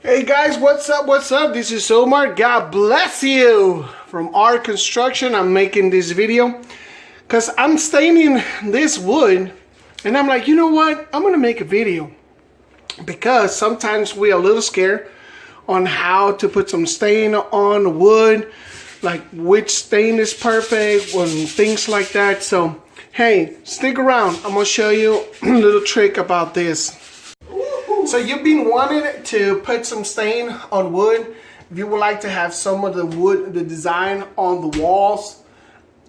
Hey guys, what's up? What's up? This is Omar. God bless you. From Art Construction, I'm making this video because I'm staining this wood and I'm like, you know what? I'm gonna make a video because sometimes we're a little scared on how to put some stain on the wood, like which stain is perfect and things like that. So hey, stick around. I'm gonna show you a little trick about this. So you've been wanting to put some stain on wood. If you would like to have some of the wood, the design on the walls,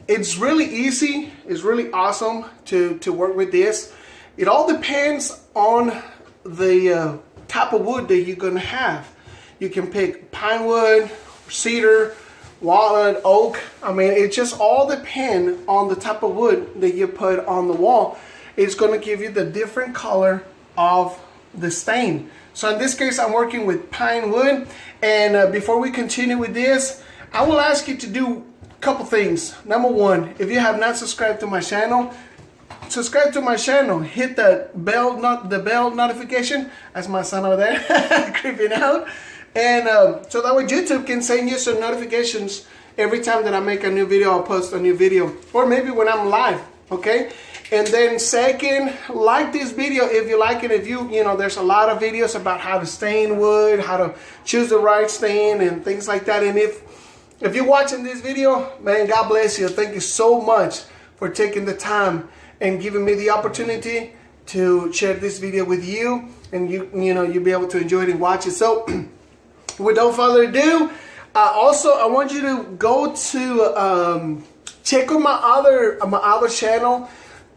it's really easy. It's really awesome to work with this. It all depends on the type of wood that you're gonna have. You can pick pine wood, cedar, walnut, oak. I mean, it just all depends on the type of wood that you put on the wall. It's gonna give you the different color of the stain. So in this case, I'm working with pine wood. And before we continue with this, I will ask you to do a couple things. Number one, if you have not subscribed to my channel, subscribe to my channel. Hit the bell notification. That's my son over there creeping out. And so that way YouTube can send you some notifications every time that I make a new video. I'll post a new video, or maybe when I'm live. Okay. And then second, like this video if you like it. If you know, there's a lot of videos about how to stain wood, how to choose the right stain and things like that. And if you're watching this video, man, God bless you. Thank you so much for taking the time and giving me the opportunity to share this video with you, and you'll be able to enjoy it and watch it. So without further ado, also I want you to go to check out my other channel,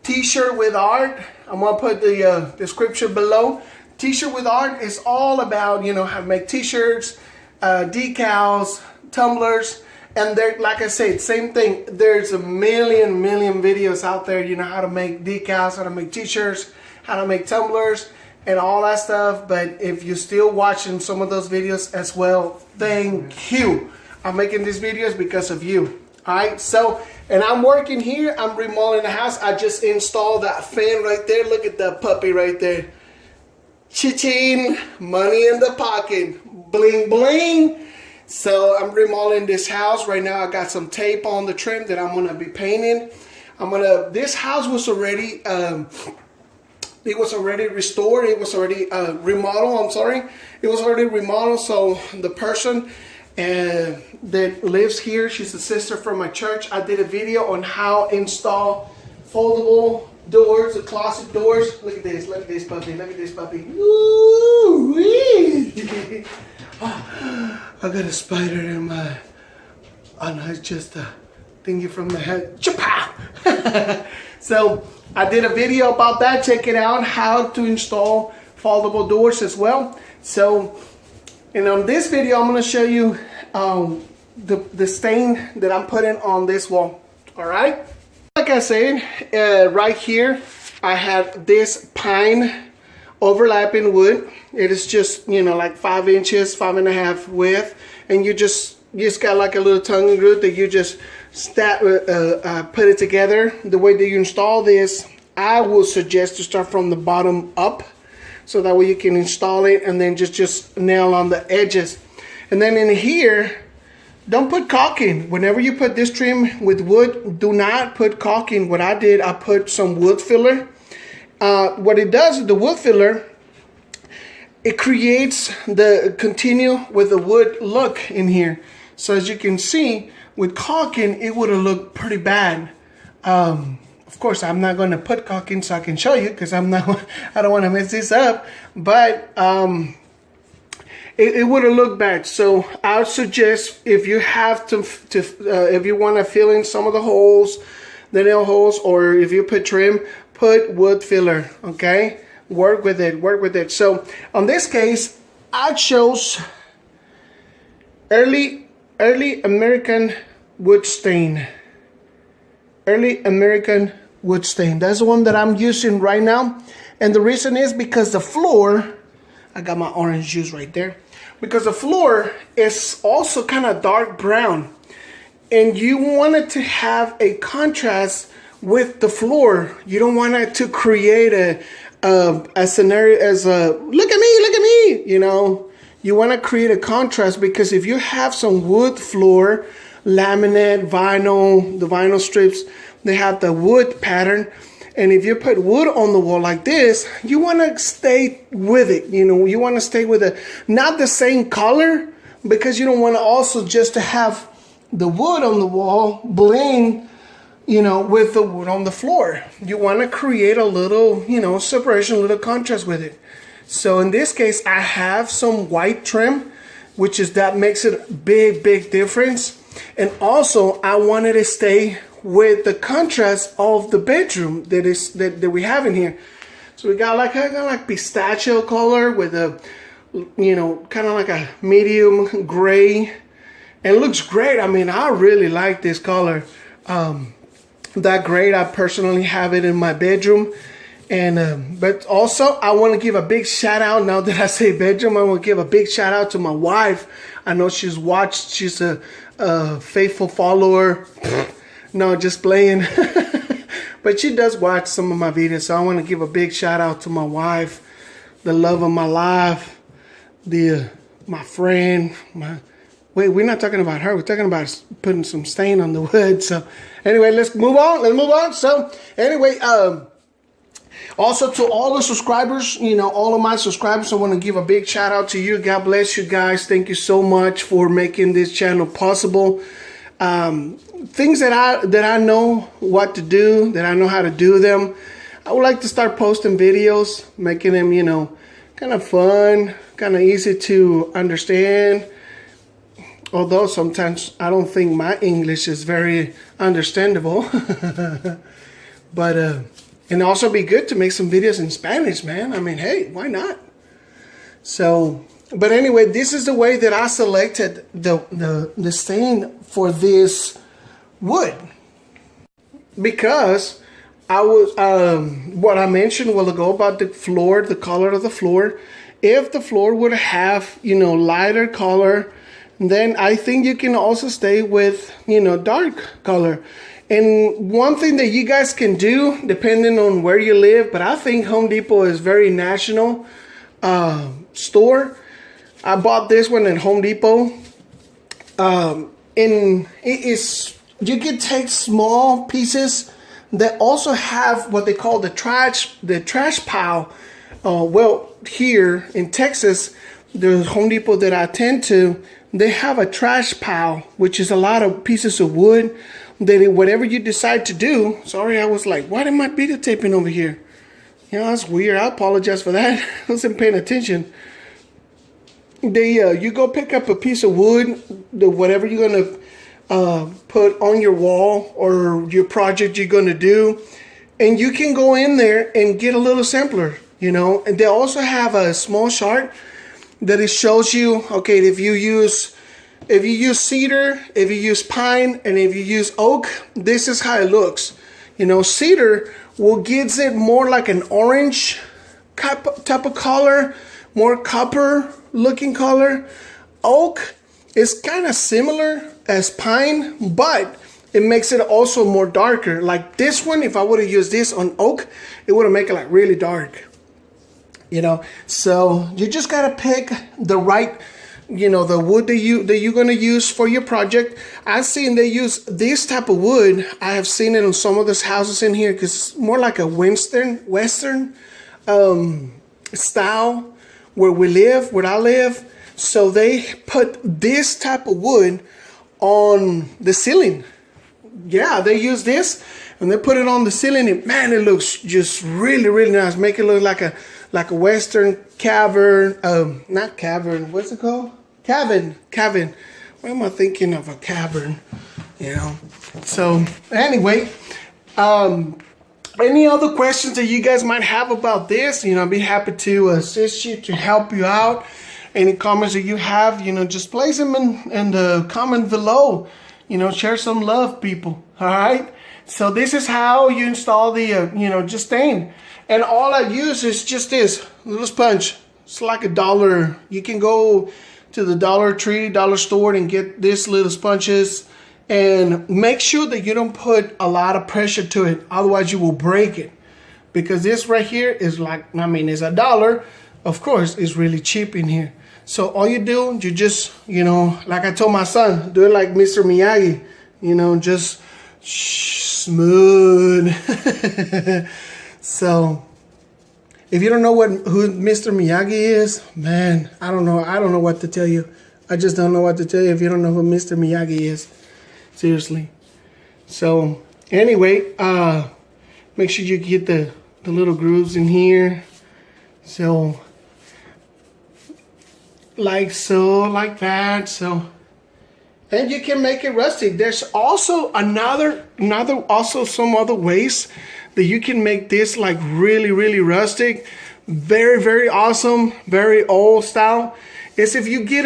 T-shirt with art. I'm gonna put the description below. T-shirt with art is all about how to make T-shirts, decals, tumblers, and there, like I said, same thing. There's a million videos out there. How to make decals, how to make T-shirts, how to make tumblers, and all that stuff. But if you're still watching some of those videos as well, thank you. I'm making these videos because of you. Alright, so, and I'm working here, I'm remodeling the house. I just installed that fan right there. Look at that puppy right there. Cha-ching, money in the pocket, bling bling. So I'm remodeling this house right now. I got some tape on the trim that I'm gonna be painting. This house was already, it was already restored. It was already remodeled, I'm sorry. It was already remodeled, so the person that lives here, she's a sister from my church. I did a video on how to install foldable doors, the closet doors. Look at this puppy, look at this puppy. Ooh-wee. Oh, I got a spider in my, oh no, it's just a thingy from the head. Chapow! So I did a video about that. Check it out, how to install foldable doors as well. So, and on this video, I'm going to show you the stain that I'm putting on this wall. All right. Like I said, right here, I have this pine overlapping wood. It is just, like 5 inches, 5.5 width. And you just got like a little tongue root that you just put it together. The way that you install this, I will suggest to start from the bottom up, so that way you can install it and then just nail on the edges. And then in here, don't put caulking. Whenever you put this trim with wood, do not put caulking. What I did, I put some wood filler. What it does with the wood filler, it creates the continue with the wood look in here. So as you can see, with caulking, it would have looked pretty bad. Of course, I'm not going to put caulking so I can show you, because I don't want to mess this up. But it would have looked bad. So I would suggest, if you have if you want to fill in some of the holes, the nail holes, or if you put trim, put wood filler. Okay, work with it. So on this case, I chose early American wood stain. Early American wood stain. That's the one that I'm using right now. And the reason is because the floor, I got my orange juice right there, because the floor is also kind of dark brown. And you want it to have a contrast with the floor. You don't want it to create a scenario as a, look at me, you want to create a contrast, because if you have some wood floor, laminate, vinyl, the vinyl strips, they have the wood pattern. And if you put wood on the wall like this, you want to stay with it. You know, you want to stay with it, not the same color, because you don't want to also just to have the wood on the wall blend, you know, with the wood on the floor. You want to create a little, you know, separation, a little contrast with it. So in this case, I have some white trim, which is that makes it a big difference. And also I wanted to stay with the contrast of the bedroom that we have in here. So we got like pistachio color with a, you know, kind of like a medium gray. And it looks great. I mean, I really like this color. That gray, I personally have it in my bedroom. And but also I want to give a big shout out, now that I say bedroom, I want to give a big shout out to my wife. I know she's watched, she's a faithful follower. No, just playing. But she does watch some of my videos, so I want to give a big shout out to my wife, the love of my life, my friend, wait, we're not talking about her, we're talking about putting some stain on the wood. So anyway, let's move on. So anyway, also to all the subscribers, you know, all of my subscribers, I want to give a big shout out to you. God bless you guys. Thank you so much for making this channel possible. Things that I know what to do, that I know how to do them. I would like to start posting videos, making them, you know, kind of fun, kind of easy to understand. Although sometimes I don't think my English is very understandable. But and also be good to make some videos in Spanish, man. I mean, hey, why not? So, but anyway, this is the way that I selected the stain for this wood, because I was what I mentioned a while ago about the floor, the color of the floor. If the floor would have, you know, lighter color, then I think you can also stay with, you know, dark color. And one thing that you guys can do, depending on where you live, but I think Home Depot is very national store. I bought this one at Home Depot. And it is, you can take small pieces that also have what they call the trash pile. Well, here in Texas, the Home Depot that I attend to, they have a trash pile, which is a lot of pieces of wood that whatever you decide to do. Sorry, I was like, why am I videotaping over here? You know, that's weird. I apologize for that. I wasn't paying attention. You go pick up a piece of wood, whatever you're gonna put on your wall or your project you're gonna do, and you can go in there and get a little sampler, you know. And they also have a small chart that it shows you, okay, if you use cedar, if you use pine, and if you use oak, this is how it looks. You know, cedar gives it more like an orange type of color, more copper looking color. Oak is kind of similar as pine, but it makes it also more darker. Like this one, if I would have used this on oak, it would have made it like really dark. You know, so you just gotta pick the right, you know, the wood that you're gonna use for your project. I've seen they use this type of wood. I have seen it on some of those houses in here, because it's more like a Western style where I live. So they put this type of wood on the ceiling. Yeah, they use this and they put it on the ceiling, and man, it looks just really nice. Make it look like a Western cavern, not cavern, what's it called? Cabin. Why am I thinking of a cavern? You know. So anyway, any other questions that you guys might have about this, you know, I'd be happy to assist you, to help you out. Any comments that you have, you know, just place them in the comment below. You know, share some love, people. All right. So this is how you install the, you know, just stain. And all I use is just this little sponge. It's like $1. You can go to the Dollar Tree, dollar store, and get this little sponges. And make sure that you don't put a lot of pressure to it. Otherwise, you will break it. Because this right here is like, I mean, it's $1. Of course, it's really cheap in here. So all you do, you just, you know, like I told my son, do it like Mr. Miyagi, you know, just smooth. So if you don't know who Mr. Miyagi is, man, I don't know what to tell you. I just don't know what to tell you if you don't know who Mr. Miyagi is. Seriously. So anyway, make sure you get the little grooves in here. So like so, like that. So, and you can make it rustic. There's also also some other ways that you can make this like really, really rustic. Very, very awesome. Very old style. Is if you get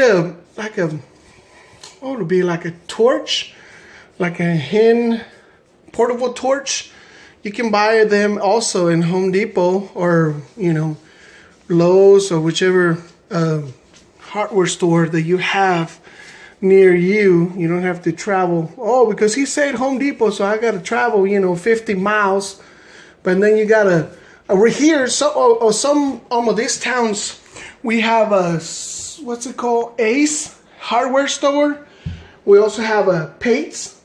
what would it be, like a torch, like a hen portable torch. You can buy them also in Home Depot or, you know, Lowe's or whichever hardware store that you have near you. You don't have to travel. Oh, because he said Home Depot, so I got to travel, you know, 50 miles. But then you got to, over here, some of these towns, we have a, what's it called? Ace hardware store. We also have a Pates.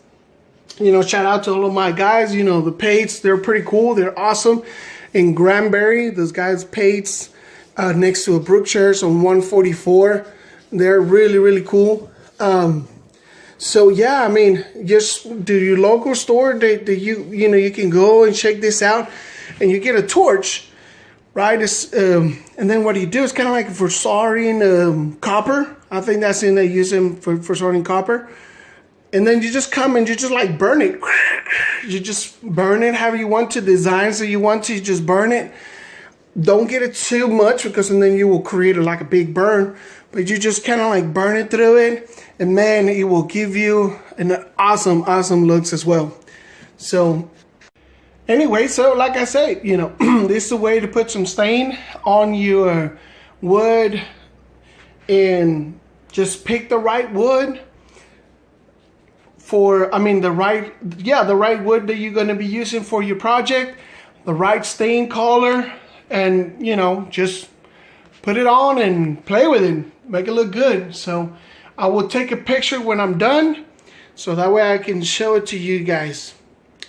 You know, shout out to all of my guys. You know, the Pates, they're pretty cool. They're awesome. In Granbury, those guys, Pates, next to a Brookshires on 144. They're really, really cool. So yeah, I mean, just do your local store. You know, you can go and check this out, and you get a torch, right? And then what you do is kind of like for soldering copper. I think that's in they use them for soldering copper. And then you just come and you just like burn it. You just burn it however you want to, designs that you want to. You just burn it. Don't get it too much because then you will create like a big burn. But you just kind of like burn it through it. And man, it will give you an awesome, awesome looks as well. So anyway, so like I said, you know, this is a way to put some stain on your wood. And just pick the right wood. The right wood that you're going to be using for your project, the right stain color, and, you know, just put it on and play with it, make it look good. So I will take a picture when I'm done, so that way I can show it to you guys.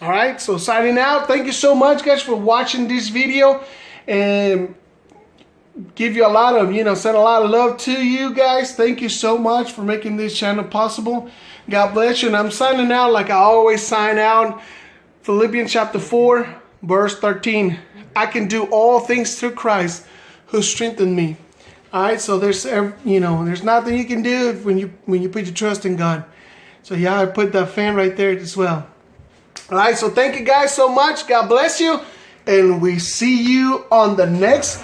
All right, so signing out. Thank you so much, guys, for watching this video, and give you a lot of, you know, send a lot of love to you guys. Thank you so much for making this channel possible. God bless you. And I'm signing out like I always sign out. Philippians chapter 4, verse 13. I can do all things through Christ who strengthened me. All right, so there's, you know, there's nothing you can do when you put your trust in God. So yeah, I put that fan right there as well. All right, so thank you guys so much. God bless you. And we see you on the next